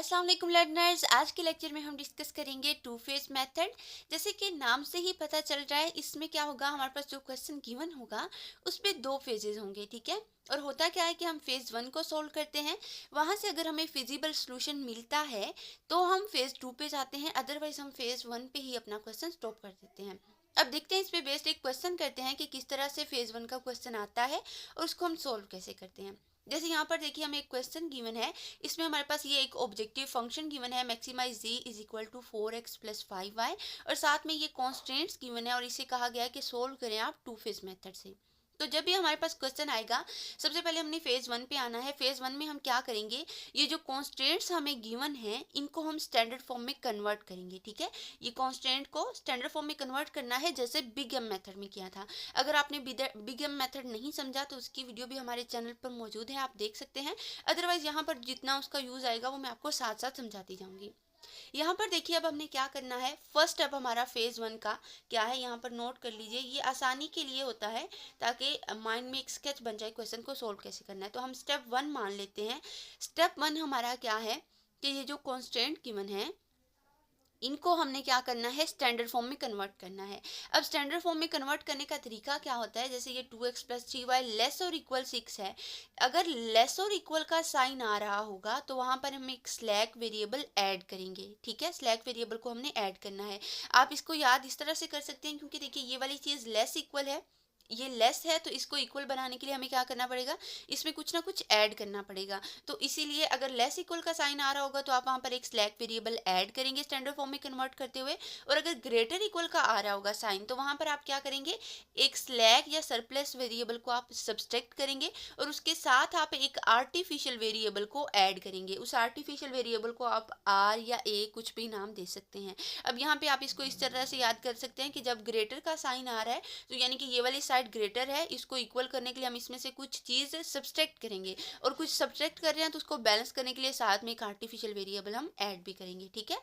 अस्सलाम वालेकुम लर्नर्स। आज के लेक्चर में हम डिस्कस करेंगे टू फेज मेथड। जैसे कि नाम से ही पता चल रहा है, इसमें क्या होगा, हमारे पास जो क्वेश्चन गिवन होगा उस पे दो फेजेस होंगे, ठीक है। और होता क्या है कि हम फेज वन को सोल्व करते हैं, वहां से अगर हमें फिजिबल सोल्यूशन मिलता है तो हम फेज टू पे जाते हैं, अदरवाइज हम फेज वन पे ही अपना क्वेश्चन स्टॉप कर देते हैं। अब देखते हैं, इस पे बेस्ड एक क्वेश्चन करते हैं कि किस तरह से फेज वन का क्वेश्चन आता है और उसको हम सोल्व कैसे करते हैं। जैसे यहाँ पर देखिए, हमें एक क्वेश्चन गिवन है, इसमें हमारे पास ये एक ऑब्जेक्टिव फंक्शन गिवन है, maximise Z is equal to 4x plus 5y, और साथ में ये कॉन्स्टेंट्स गिवन है और इसे कहा गया है कि सोल्व करें आप टू फेज मेथड से। तो जब भी हमारे पास क्वेश्चन आएगा, सबसे पहले हमने फेज वन पे आना है। फेज वन में हम क्या करेंगे, ये जो कॉन्स्टेंट्स हमें गिवन है इनको हम स्टैंडर्ड फॉर्म में कन्वर्ट करेंगे, ठीक है। ये कॉन्स्टेंट को स्टैंडर्ड फॉर्म में कन्वर्ट करना है, जैसे बिग एम मेथड में किया था। अगर आपने बिग एम मेथड नहीं समझा तो उसकी वीडियो भी हमारे चैनल पर मौजूद है, आप देख सकते हैं। अदरवाइज यहाँ पर जितना उसका यूज आएगा वो मैं आपको साथ साथ समझाती जाऊंगी। यहाँ पर देखिए, अब हमने क्या करना है, फर्स्ट स्टेप हमारा फेज वन का क्या है, यहाँ पर नोट कर लीजिए। ये आसानी के लिए होता है ताकि माइंड में एक स्केच बन जाए क्वेश्चन को सोल्व कैसे करना है। तो हम स्टेप वन मान लेते हैं। स्टेप वन हमारा क्या है कि ये जो कॉन्स्टेंट गिवन है इनको हमने क्या करना है, स्टैंडर्ड फॉर्म में कन्वर्ट करना है। अब स्टैंडर्ड फॉर्म में कन्वर्ट करने का तरीका क्या होता है, जैसे ये 2x प्लस 3y लेस और इक्वल 6 है। अगर लेस और इक्वल का साइन आ रहा होगा तो वहां पर हम एक स्लैक वेरिएबल ऐड करेंगे, ठीक है। स्लैक वेरिएबल को हमने ऐड करना है। आप इसको याद इस तरह से कर सकते हैं, क्योंकि देखिए ये वाली चीज लेस इक्वल है, ये लेस है, तो इसको इक्वल बनाने के लिए हमें क्या करना पड़ेगा, इसमें कुछ ना कुछ ऐड करना पड़ेगा। तो इसीलिए अगर लेस इक्वल का साइन आ रहा होगा तो आप वहां पर एक स्लैक वेरिएबल ऐड करेंगे स्टैंडर्ड फॉर्म में कन्वर्ट करते हुए। और अगर ग्रेटर इक्वल का आ रहा होगा साइन तो वहां पर आप क्या करेंगे, एक स्लैक या सरप्लस वेरिएबल को आप सब्सट्रैक्ट करेंगे और उसके साथ आप एक आर्टिफिशियल वेरिएबल को ऐड करेंगे। उस आर्टिफिशियल वेरिएबल को आप आर या ए कुछ भी नाम दे सकते हैं। अब यहाँ पे आप इसको इस तरह से याद कर सकते हैं कि जब ग्रेटर का साइन आ रहा है तो यानी कि ये वाली साइड ग्रेटर है, इसको इक्वल करने के लिए हम इसमें से कुछ चीज सब्सट्रैक्ट करेंगे, और कुछ सब्सट्रैक्ट कर रहे हैं तो उसको बैलेंस करने के लिए साथ में एक आर्टिफिशियल वेरिएबल हम ऐड भी करेंगे, ठीक है।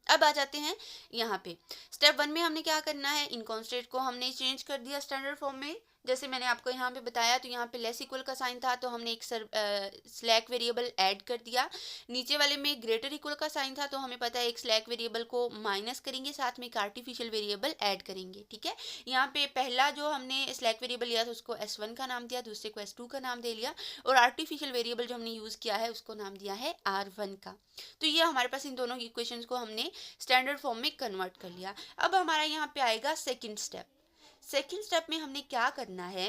अब आ जाते हैं यहाँ पे। स्टेप वन में हमने क्या करना है, इन कॉन्स्टेंट को हमने चेंज कर दिया स्टैंडर्ड फॉर्म में, जैसे मैंने आपको यहाँ पे बताया। तो यहाँ पे लेस इक्वल का साइन था तो हमने एक स्लैक वेरिएबल ऐड कर दिया। नीचे वाले में ग्रेटर इक्वल का साइन था तो हमें पता है एक स्लैक वेरिएबल को माइनस करेंगे, साथ में एक आर्टिफिशियल वेरिएबल ऐड करेंगे, ठीक है। यहाँ पे पहला जो हमने स्लैक वेरिएबल लिया था उसको S1 का नाम दिया, दूसरे को S2 का नाम दे लिया, और आर्टिफिशियल वेरिएबल जो हमने यूज किया है उसको नाम दिया है R1 का। तो ये हमारे पास इन दोनों इक्वेशंस को हमने स्टैंडर्ड फॉर्म में कन्वर्ट कर लिया। अब हमारा यहाँ पे आएगा सेकंड स्टेप। सेकंड स्टेप में हमने क्या करना है,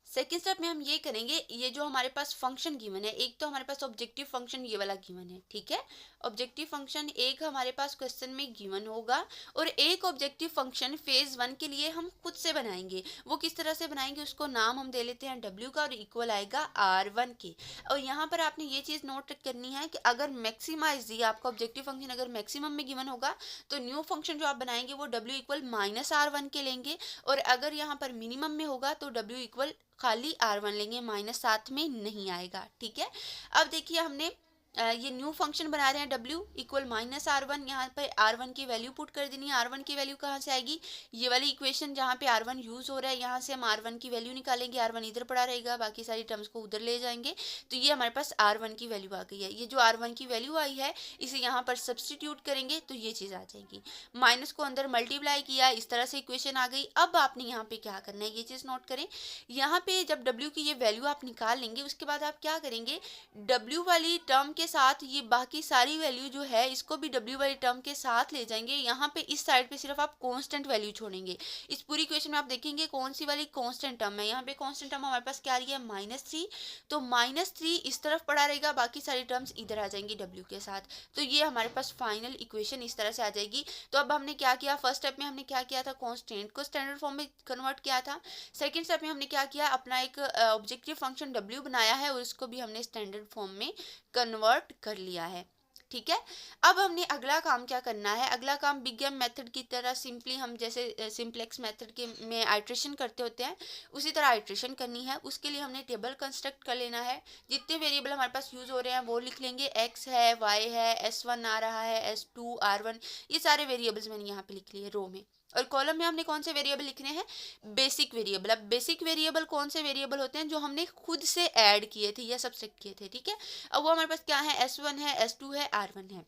सेकेंड स्टेप में हम ये करेंगे, ये जो हमारे पास फंक्शन गिवन है, एक तो हमारे पास ऑब्जेक्टिव फंक्शन ये वाला गिवन है, ठीक है। ऑब्जेक्टिव फंक्शन एक हमारे पास क्वेश्चन में गिवन होगा, और एक ऑब्जेक्टिव फंक्शन फेज वन के लिए हम खुद से बनाएंगे। वो किस तरह से बनाएंगे, उसको नाम हम दे लेते हैं W का, और इक्वल आएगा R1 के। और यहाँ पर आपने ये चीज नोट करनी है कि अगर मैक्सिमाइज जी आपका ऑब्जेक्टिव फंक्शन अगर मैक्सिमम में गिवन होगा तो न्यू फंक्शन जो आप बनाएंगे वो W इक्वल माइनस R1 के लेंगे, और अगर यहाँ पर मिनिमम में होगा तो W इक्वल खाली R1 लेंगे, माइनस साथ में नहीं आएगा, ठीक है। अब देखिए, हमने ये न्यू फंक्शन बना रहे हैं W इक्वल माइनस R1, यहाँ पर R1 की वैल्यू पुट कर देनी है। R1 की वैल्यू कहाँ से आएगी, ये वाली इक्वेशन जहाँ पे R1 यूज हो रहा है यहाँ से हम R1 की वैल्यू निकालेंगे। R1 इधर पड़ा रहेगा, बाकी सारी टर्म्स को उधर ले जाएंगे, तो ये हमारे पास R1 की वैल्यू आ गई है। ये जो R1 की वैल्यू आई है इसे यहाँ पर सब्सटीट्यूट करेंगे तो ये चीज आ जाएगी। माइनस को अंदर मल्टीप्लाई किया, इस तरह से इक्वेशन आ गई। अब आपने यहाँ पे क्या करना है, ये चीज नोट करें। यहाँ पे जब W की ये वैल्यू आप निकाल लेंगे उसके बाद आप क्या करेंगे, W वाली टर्म के साथ ये बाकी सारी वैल्यू जो है इसको भी W वाली टर्म के साथ ले जाएंगे। यहाँ पे इस साइड पे सिर्फ आप कांस्टेंट वैल्यू छोड़ेंगे। इस पूरी इक्वेशन में आप देखेंगे कौन सी वाली कांस्टेंट टर्म है, यहाँ पे कांस्टेंट टर्म हमारे पास क्या आ रही है, -3। तो -3 इस तरफ पड़ा रहेगा, बाकी सारी टर्म्स इधर आ जाएंगी W के साथ। तो ये हमारे पास फाइनल इक्वेशन इस तरह से आ जाएगी। तो अब हमने क्या किया, फर्स्ट स्टेप में हमने क्या किया था, कांस्टेंट को स्टैंडर्ड फॉर्म में कन्वर्ट किया था। सेकेंड स्टेप में हमने क्या किया, अपना एक ऑब्जेक्टिव फंक्शन W बनाया है और उसको भी हमने स्टैंडर्ड फॉर्म में कन्वर्ट कर लिया है, ठीक है। अब हमने अगला काम क्या करना है, अगला काम बिग एम मेथड की तरह सिंपली हम जैसे सिंप्लेक्स मेथड के में आइट्रेशन करते होते हैं उसी तरह आइट्रेशन करनी है। उसके लिए हमने टेबल कंस्ट्रक्ट कर लेना है। जितने वेरिएबल हमारे पास यूज हो रहे हैं वो लिख लेंगे, x है, y है, S1 आ रहा है, S2 R1, ये सारे वेरिएबल्स मैंने यहाँ पे लिख लिए रो में। और कॉलम में हमने कौन से वेरिएबल लिखने हैं, बेसिक वेरिएबल। अब बेसिक वेरिएबल कौन से वेरिएबल होते हैं, जो हमने खुद से ऐड किए थे या सब्ट्रैक्ट किए थे, ठीक है। अब वो हमारे पास क्या है, S1 है, S2 है, R1 है,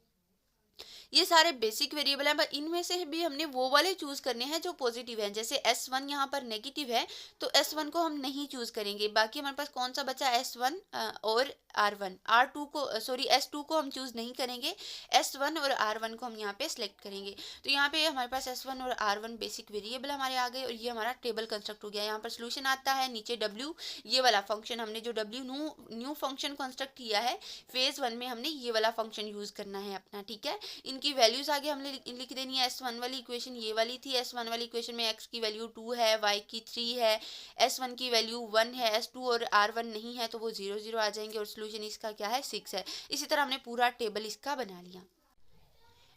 ये सारे बेसिक वेरिएबल हैं। पर इनमें से भी हमने वो वाले चूज करने हैं जो पॉजिटिव हैं। जैसे S1 यहाँ पर नेगेटिव है तो S1 को हम नहीं चूज करेंगे। बाकी हमारे पास कौन सा बचा, S1 और R1। R2 को सॉरी S2 को हम चूज नहीं करेंगे, S1 और R1 को हम यहाँ पे सिलेक्ट करेंगे। तो यहाँ पे हमारे पास S1 और R1 बेसिक वेरिएबल हमारे आ गए और ये हमारा टेबल कंस्ट्रक्ट हो गया। यहाँ पर सोल्यूशन आता है, नीचे W, ये वाला फंक्शन हमने जो W न्यू फंक्शन कंस्ट्रक्ट किया है फेज 1 में, हमने ये वाला फंक्शन यूज करना है अपना, ठीक है। इनकी वैल्यूज आगे हमने लिख देनी है। S1 वाली इक्वेशन ये वाली थी, S1 वाली इक्वेशन में x की वैल्यू 2 है, y की 3 है, S1 की वैल्यू 1 है, S2 और R1 नहीं है तो वो 0 0 आ जाएंगे और सोल्यूशन इसका क्या है, 6 है। इसी तरह हमने पूरा टेबल इसका बना लिया।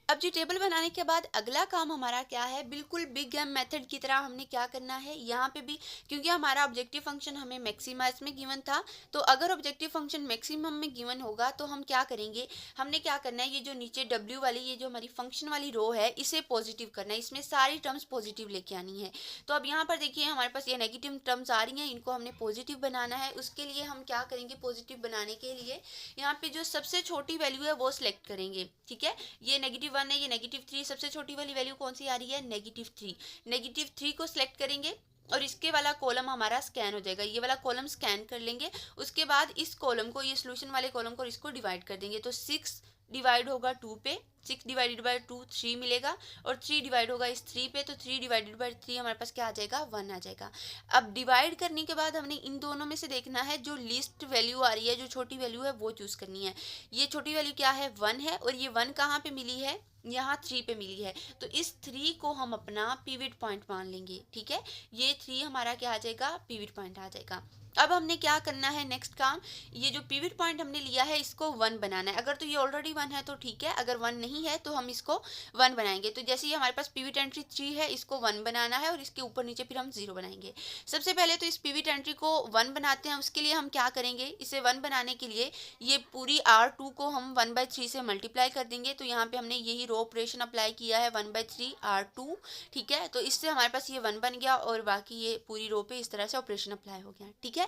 अब जी टेबल बनाने के बाद अगला काम हमारा क्या है, बिल्कुल बिग एम मेथड की तरह हमने क्या करना है यहाँ पे भी, क्योंकि हमारा ऑब्जेक्टिव फंक्शन हमें मैक्सिमा इसमें गिवन था, तो अगर ऑब्जेक्टिव फंक्शन मैक्सिमम में गिवन होगा तो हम क्या करेंगे, हमने क्या करना है, ये जो नीचे डब्ल्यू वाली ये जो हमारी फंक्शन वाली रो है इसे पॉजिटिव करना है, इसमें सारी टर्म्स पॉजिटिव लेके आनी है। तो अब यहाँ पर देखिए हमारे पास ये नेगेटिव टर्म्स आ रही हैं, इनको हमने पॉजिटिव बनाना है। उसके लिए हम क्या करेंगे, पॉजिटिव बनाने के लिए यहाँ पे जो सबसे छोटी वैल्यू है वो सिलेक्ट करेंगे, ठीक है। ये -1 है, ये -3, सबसे छोटी वाली वैल्यू कौन सी आ रही है, -3। -3 को सिलेक्ट करेंगे और इसके वाला कॉलम हमारा स्कैन हो जाएगा, ये वाला कॉलम स्कैन कर लेंगे। उसके बाद इस कॉलम को, ये सोल्यूशन वाले कॉलम को इसको डिवाइड कर देंगे, तो 6 डिवाइड होगा 2 पे, 6 डिवाइडेड बाय 2 3 मिलेगा, और 3 डिवाइड होगा इस 3 पे, तो 3 डिवाइडेड बाय 3 हमारे पास क्या आ जाएगा, 1 आ जाएगा। अब डिवाइड करने के बाद हमने इन दोनों में से देखना है जो लीस्ट वैल्यू आ रही है, जो छोटी वैल्यू है वो चूज करनी है। ये छोटी वैल्यू क्या है, 1 है, और ये 1 कहाँ पे मिली है, यहाँ 3 पे मिली है, तो इस 3 को हम अपना पिवट पॉइंट मान लेंगे, ठीक है। ये 3 हमारा क्या आ जाएगा, पिवट पॉइंट आ जाएगा। अब हमने क्या करना है नेक्स्ट काम, ये जो पिवट पॉइंट हमने लिया है इसको 1 बनाना है। अगर तो ये ऑलरेडी 1 है तो ठीक है, अगर 1 नहीं है तो हम इसको 1 बनाएंगे। तो जैसे ये हमारे पास पिवट एंट्री 3 है, इसको 1 बनाना है और इसके ऊपर नीचे फिर हम 0 बनाएंगे। सबसे पहले तो इस पिवट एंट्री को 1 बनाते हैं। उसके लिए हम क्या करेंगे, इसे 1 बनाने के लिए ये पूरी R2 को हम 1/3 से मल्टीप्लाई कर देंगे। तो यहाँ पे हमने यही रो ऑपरेशन अप्लाई किया है, 1/3 R2, ठीक है। तो इससे हमारे पास ये 1 बन गया और बाकी ये पूरी रो पे इस तरह से ऑपरेशन अप्लाई हो गया, ठीक है।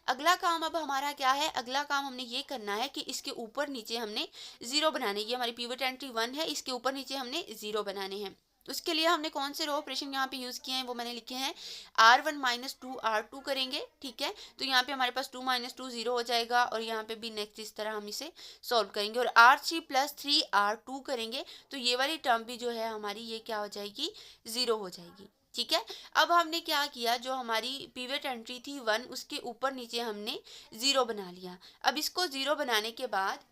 अगला काम अब हमारा क्या है, अगला काम हमने ये करना है कि इसके ऊपर नीचे हमने 0 बनाने, ये हमारी पिवट एंट्री 1 है, इसके ऊपर नीचे हमने 0 बनाने हैं। उसके लिए हमने कौन से रो ऑपरेशन यहाँ पे यूज किए हैं वो मैंने लिखे हैं, R1 - 2 R2 करेंगे, ठीक है। तो यहाँ पे हमारे पास 2 - 2 0 हो जाएगा और यहाँ पे भी नेक्स्ट इस तरह हम इसे सॉल्व करेंगे, और R3 + 3 R2 करेंगे, तो ये वाली टर्म भी जो है हमारी ये क्या हो जाएगी, 0 हो जाएगी, ठीक है। अब हमने क्या किया, जो हमारी पिवट एंट्री थी 1 उसके ऊपर नीचे हमने 0 बना लिया। अब इसको 0 बनाने के बाद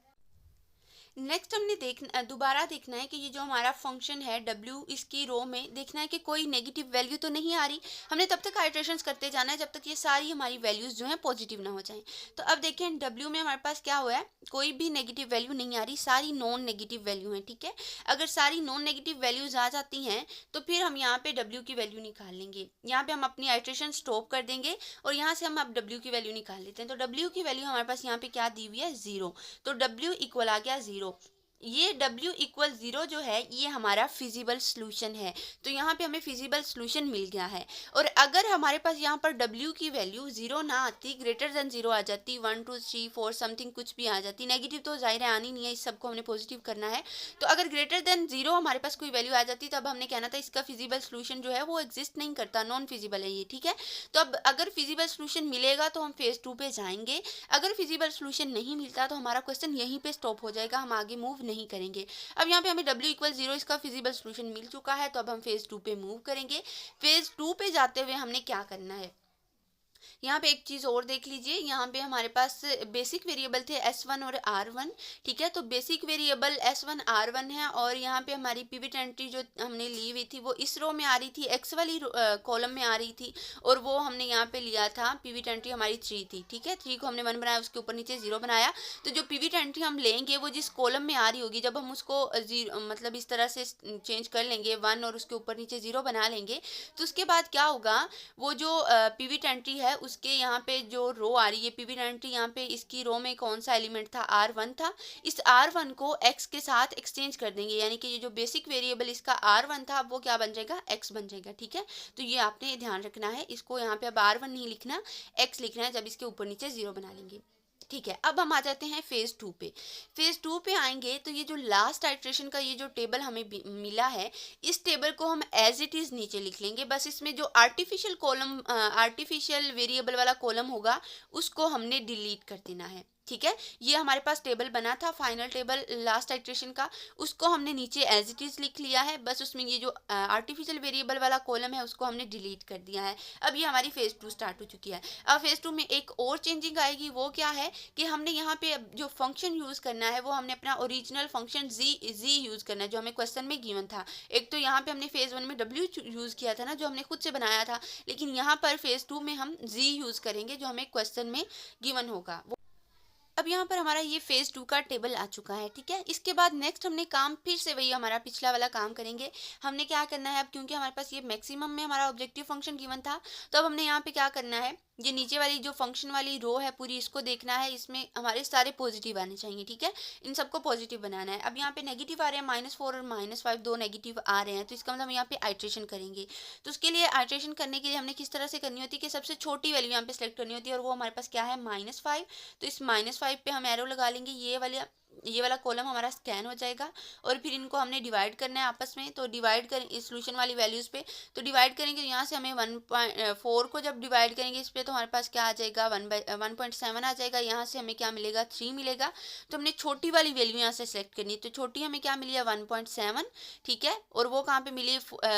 नेक्स्ट हमने दोबारा देखना है कि ये जो हमारा फंक्शन है W, इसकी रो में देखना है कि कोई नेगेटिव वैल्यू तो नहीं आ रही। हमने तब तक आइट्रेशंस करते जाना है जब तक ये सारी हमारी वैल्यूज जो हैं पॉजिटिव ना हो जाएं। तो अब देखें W में हमारे पास क्या हुआ है, कोई भी नेगेटिव वैल्यू नहीं आ रही, सारी नॉन नेगेटिव वैल्यू हैं, ठीक है। अगर सारी नॉन नेगेटिव वैल्यूज आ जाती हैं तो फिर हम यहाँ पे W की वैल्यू निकाल लेंगे। यहाँ पे हम अपनी आइट्रेशन स्टॉप कर देंगे और यहाँ से हम अब W की वैल्यू निकाल लेते हैं। तो W की वैल्यू हमारे पास यहाँ पे क्या दी हुई है, 0, तो W इक्वल आ गया 0। ये W = 0 जो है ये हमारा फिजिबल सोल्यूशन है, तो यहाँ पे हमें फिजिबल सोल्यूशन मिल गया है। और अगर हमारे पास यहाँ पर W की वैल्यू 0 ना आती, ग्रेटर देन 0 आ जाती, 1 2 3 4 समथिंग कुछ भी आ जाती, नेगेटिव तो जाहिर है आनी नहीं है, इस सबको हमने पॉजिटिव करना है। तो अगर ग्रेटर देन 0 हमारे पास कोई वैल्यू आ जाती तब हमने कहना था इसका फिजिबल सोल्यूशन जो है वो एग्जिस्ट नहीं करता, नॉन फिजिबल है ये, ठीक है। तो अब अगर फिजिबल सोल्यूशन मिलेगा तो हम फेज 2 पे जाएंगे, अगर फिजिबल सोल्यूशन नहीं मिलता तो हमारा क्वेश्चन यहीं पे स्टॉप हो जाएगा, हम आगे मूव नहीं करेंगे। अब यहाँ पे हमें W = 0 इसका फिजिबल सोल्यूशन मिल चुका है, तो अब हम फेज 2 पे मूव करेंगे। फेज 2 पे जाते हुए हमने क्या करना है, यहाँ पे एक चीज और देख लीजिए, यहाँ पे हमारे पास बेसिक वेरिएबल थे S1 और R1, ठीक है। तो बेसिक वेरिएबल S1 R1 है और यहाँ पे हमारी पिवट एंट्री जो हमने ली हुई थी वो इस रो में आ रही थी, X वाली कॉलम में आ रही थी, और वो हमने यहाँ पे लिया था, पिवट एंट्री हमारी 3 थी, ठीक है। 3 को हमने 1 बनाया, उसके ऊपर नीचे 0 बनाया। तो जो पिवट एंट्री हम लेंगे वो जिस कॉलम में आ रही होगी, जब हम उसको 0 मतलब इस तरह से चेंज कर लेंगे 1 और उसके ऊपर नीचे 0 बना लेंगे, तो उसके बाद क्या होगा, वो जो पिवट एंट्री है उसके यहाँ पे जो रो आ रही है PV90, यहाँ पे इसकी रो में कौन सा एलिमेंट था, R1 था। इस R1 को x के साथ एक्सचेंज कर देंगे, यानी कि ये जो बेसिक वेरिएबल इसका R1 था, अब वो क्या बन जाएगा, x बन जाएगा। ठीक है, तो ये आपने ध्यान रखना है, इसको यहाँ पे अब R1 नहीं लिखना, x लिखना है जब इसके ऊपर नीचे 0 बना लेंगे। ठीक है, अब हम आ जाते हैं फेज 2 पे। फेज 2 पे आएंगे तो ये जो लास्ट आइट्रेशन का ये जो टेबल हमें मिला है, इस टेबल को हम एज इट इज नीचे लिख लेंगे। बस इसमें जो आर्टिफिशियल कॉलम, आर्टिफिशियल वेरिएबल वाला कॉलम होगा, उसको हमने डिलीट कर देना है। ठीक है, ये हमारे पास टेबल बना था फाइनल टेबल लास्ट आइट्रेशन का, उसको हमने नीचे एज इट इज लिख लिया है। बस उसमें ये जो आर्टिफिशियल वेरिएबल वाला कॉलम है, उसको हमने डिलीट कर दिया है। अब ये हमारी फेज 2 स्टार्ट हो चुकी है। अब फेज 2 में एक और चेंजिंग आएगी, वो क्या है कि हमने यहाँ पे जो फंक्शन यूज करना है, वो हमने अपना ओरिजिनल फंक्शन जी यूज करना है, जो हमें क्वेश्चन में गिवन था। एक तो यहाँ पे हमने फेज 1 में डब्ल्यू यूज किया था ना, जो हमने खुद से बनाया था, लेकिन यहाँ पर फेज 2 में हम जी यूज करेंगे, जो हमें क्वेश्चन में गिवन होगा। अब यहाँ पर हमारा ये फेज 2 का टेबल आ चुका है। ठीक है, इसके बाद नेक्स्ट हमने काम फिर से वही हमारा पिछला वाला काम करेंगे। हमने क्या करना है, अब क्योंकि हमारे पास ये मैक्सिमम में हमारा ऑब्जेक्टिव फंक्शन गिवन था, तो अब हमने यहाँ पे क्या करना है, ये नीचे वाली जो फंक्शन वाली रो है पूरी, इसको देखना है, इसमें हमारे सारे पॉजिटिव आने चाहिए। ठीक है, इन सबको पॉजिटिव बनाना है। अब यहाँ पे नेगेटिव आ रहे हैं, -4 और -5 दो नेगेटिव आ रहे हैं, तो इसका मतलब हम यहाँ पे आइट्रेशन करेंगे। तो उसके लिए आइट्रेशन करने के लिए हमने किस तरह से करनी होती है कि सबसे छोटी वैल्यू यहाँ पे सेलेक्ट करनी होती है, और वो हमारे पास क्या है, -5। तो इस -5 पे हम एरो लगा लेंगे, ये वाला कॉलम हमारा स्कैन हो जाएगा, और फिर इनको हमने डिवाइड करना है आपस में। तो डिवाइड करें इस सोल्यूशन वाली वैल्यूज़ पे, तो डिवाइड करेंगे, तो यहाँ से हमें 1.4 को जब डिवाइड करेंगे इस पे, तो हमारे पास क्या आ जाएगा, 1.7 आ जाएगा। यहाँ से हमें क्या मिलेगा, 3 मिलेगा। तो हमने छोटी वाली वैल्यू यहाँ से सेलेक्ट करनी है, तो छोटी हमें क्या मिली है, 1.7। ठीक है, और वो कहाँ पे मिली,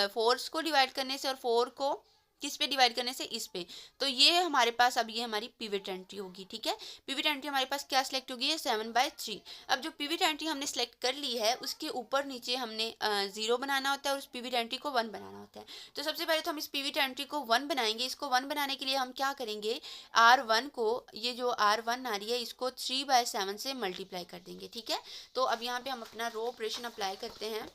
4 को डिवाइड करने से, और 4 को किस पे डिवाइड करने से, इस पे। तो ये हमारे पास अब ये हमारी पिवट एंट्री होगी। ठीक है, पिवट एंट्री हमारे पास क्या सिलेक्ट होगी, 7/3। अब जो पिवट एंट्री हमने सेलेक्ट कर ली है, उसके ऊपर नीचे हमने 0 बनाना होता है, और उस पिवट एंट्री को 1 बनाना होता है। तो सबसे पहले तो हम इस पिवट एंट्री को 1 बनाएंगे। इसको 1 बनाने के लिए हम क्या करेंगे, R1 को, ये जो R1 आ रही है, इसको 3/7 से मल्टीप्लाई कर देंगे। ठीक है, तो अब यहाँ पे हम अपना रो ऑपरेशन अप्लाई करते हैं।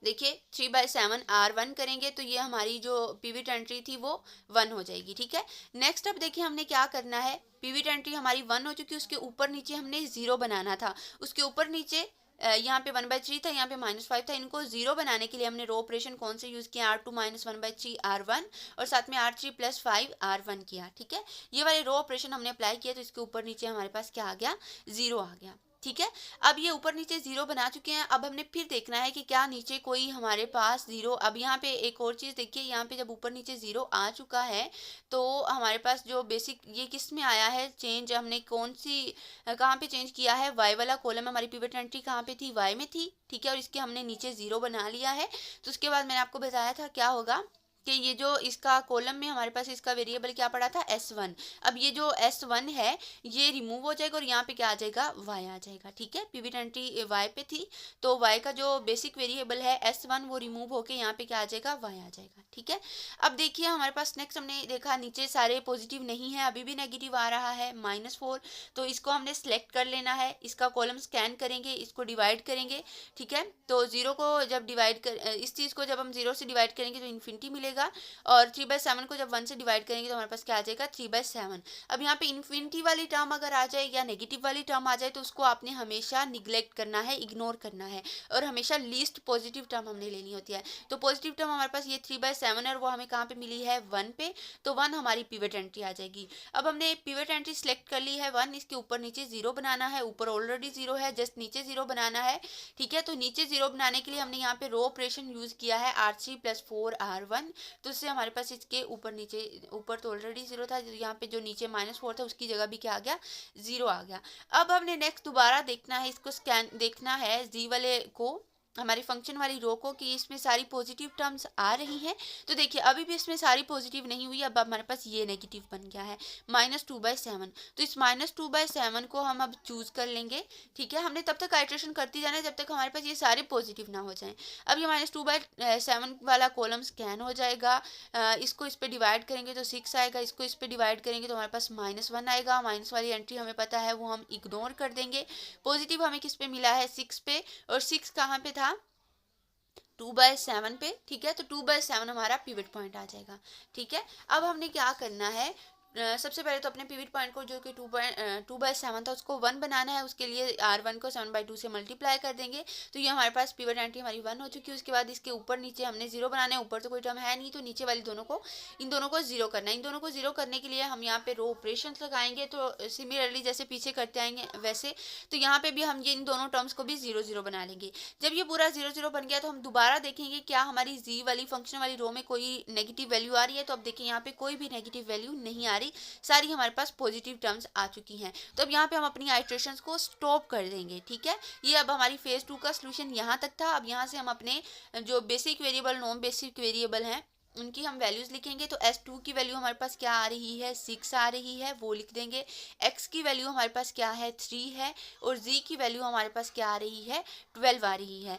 देखिए 3/7 R1 करेंगे, तो ये हमारी जो पिवट एंट्री थी वो 1 हो जाएगी। ठीक है, नेक्स्ट अब देखिए हमने क्या करना है, पिवट एंट्री हमारी 1 हो चुकी है, उसके ऊपर नीचे हमने 0 बनाना था। उसके ऊपर नीचे यहाँ पे 1/3 था, यहाँ पे -5 था। इनको 0 बनाने के लिए हमने रो ऑपरेशन कौन से यूज किया, R2 - 1/3 R1, और साथ में R3 + 5 R1 किया। ठीक है, ये वाले रो ऑपरेशन हमने अप्लाई किया, तो इसके ऊपर नीचे हमारे पास क्या आ गया, 0 आ गया। ठीक है, अब ये ऊपर नीचे 0 बना चुके हैं। अब हमने फिर देखना है कि क्या नीचे कोई हमारे पास 0, अब यहाँ पे एक और चीज़ देखिए, यहाँ पे जब ऊपर नीचे 0 आ चुका है, तो हमारे पास जो बेसिक ये किस में आया है चेंज, हमने कौन सी कहाँ पे चेंज किया है, y वाला कॉलम, हमारी पिवट एंट्री कहाँ पे थी, y में थी। ठीक है, और इसके हमने नीचे 0 बना लिया है। तो उसके बाद मैंने आपको बताया था क्या होगा, कि ये जो इसका कॉलम में हमारे पास इसका वेरिएबल क्या पड़ा था, S1। अब ये जो S1 है, ये रिमूव हो जाएगा, और यहाँ पे क्या आ जाएगा, y आ जाएगा। ठीक है, पिवट एंट्री y पे थी, तो y का जो बेसिक वेरिएबल है S1, वो रिमूव होके यहाँ पे क्या आ जाएगा, y आ जाएगा। ठीक है, अब देखिए हमारे पास नेक्स्ट हमने देखा नीचे सारे पॉजिटिव नहीं है, अभी भी नेगेटिव आ रहा है, -4। तो इसको हमने सेलेक्ट कर लेना है, इसका कॉलम स्कैन करेंगे, इसको डिवाइड करेंगे। ठीक है, तो 0 को जब डिवाइड कर, इस चीज़ को जब हम 0 से डिवाइड करेंगे तो इन्फिनिटी मिलेगा, और 3/7 को जब 1 से डिवाइड करेंगे तो हमारे पास क्या आ जाएगा, 3/7। अब यहाँ पे इन्फिनिटी वाली टर्म अगर आ जाए या नेगेटिव वाली टर्म आ जाए, तो उसको आपने हमेशा निग्लेक्ट करना है, इग्नोर करना है, और हमेशा लीस्ट पॉजिटिव टर्म हमने लेनी होती है। तो पॉजिटिव टर्म हमारे पास ये 3/7 है, और वो हमें कहाँ पे मिली है, 1 पे। तो 1 हमारी पिवट एंट्री आ जाएगी। अब हमने पिवट एंट्री सेलेक्ट कर ली है 1, इसके ऊपर नीचे 0 बनाना है, ऊपर ऑलरेडी 0 है, जस्ट नीचे 0 बनाना है। ठीक है, तो नीचे 0 बनाने के लिए हमने यहाँ पे रो ऑपरेशन यूज किया है, R3 + 4 R1। तो इससे हमारे पास इसके ऊपर नीचे, ऊपर तो ऑलरेडी 0 था, यहाँ पे जो नीचे -4 था उसकी जगह भी क्या आ गया, 0 आ गया। अब हमने नेक्स्ट दोबारा देखना है, इसको स्कैन देखना है जी वाले को, हमारी फंक्शन वाली रो को, कि इसमें सारी पॉजिटिव टर्म्स आ रही हैं। तो देखिए अभी भी इसमें सारी पॉजिटिव नहीं हुई, अब हमारे पास ये नेगेटिव बन गया है, -2/7। तो इस -2/7 को हम अब चूज कर लेंगे। ठीक है, हमने तब तक आइट्रेशन करती जाना है जब तक हमारे पास ये सारे पॉजिटिव ना हो जाएं। अब ये -2/7 वाला कॉलम स्कैन हो जाएगा, इसको इस पर डिवाइड करेंगे तो 6 आएगा, इसको इस पर डिवाइड करेंगे तो हमारे पास -1 आएगा। माइनस वाली एंट्री हमें पता है, वो हम इग्नोर कर देंगे। पॉजिटिव हमें किस पे मिला है, 6 पे, और 6 कहाँ पे था, 2/7 पे, ठीक है। तो 2/7 हमारा पिवट पॉइंट आ जाएगा, ठीक है। अब हमने क्या करना है, सबसे पहले तो अपने पिवट पॉइंट को जो कि 2/7 था उसको 1 बनाना है। उसके लिए R1 को 7/2 से मल्टीप्लाई कर देंगे, तो ये हमारे पास पिवट एंट्री हमारी 1 हो चुकी है। उसके बाद इसके ऊपर नीचे हमने 0 बनाना है, ऊपर तो कोई टर्म है नहीं, तो नीचे वाली इन दोनों को 0 करना है। इन दोनों को 0 करने के लिए हम यहाँ पे रो ऑपरेशन लगाएंगे, तो सिमिलरली जैसे पीछे करते आएंगे वैसे, तो यहाँ पे भी हम ये इन दोनों टर्म्स को भी 0 0 बना लेंगे। जब ये पूरा 0 0 बन गया तो हम दोबारा देखेंगे क्या हमारी जी वाली फंक्शन वाली रो में कोई नेगेटिव वैल्यू आ रही है। तो अब देखिए यहाँ पे कोई भी नेगेटिव वैल्यू नहीं आ रही, सारी हमारे पास पॉजिटिव टर्म्स आ चुकी हैं। तो अब यहाँ पे हम अपनी आइट्रेशंस को स्टॉप कर देंगे, ठीक है। ये अब हमारी फेज 2 का सोल्यूशन यहाँ तक था। अब यहाँ से हम अपने जो basic variable, non basic variable हैं, उनकी हम वैल्यूज लिखेंगे। तो S2 की वैल्यू हमारे पास क्या आ रही है, 6 आ रही है, वो लिख देंगे। X की वैल्यू हमारे पास क्या है, 3 है। और Z की वैल्यू हमारे पास क्या आ रही है, 12 आ रही है।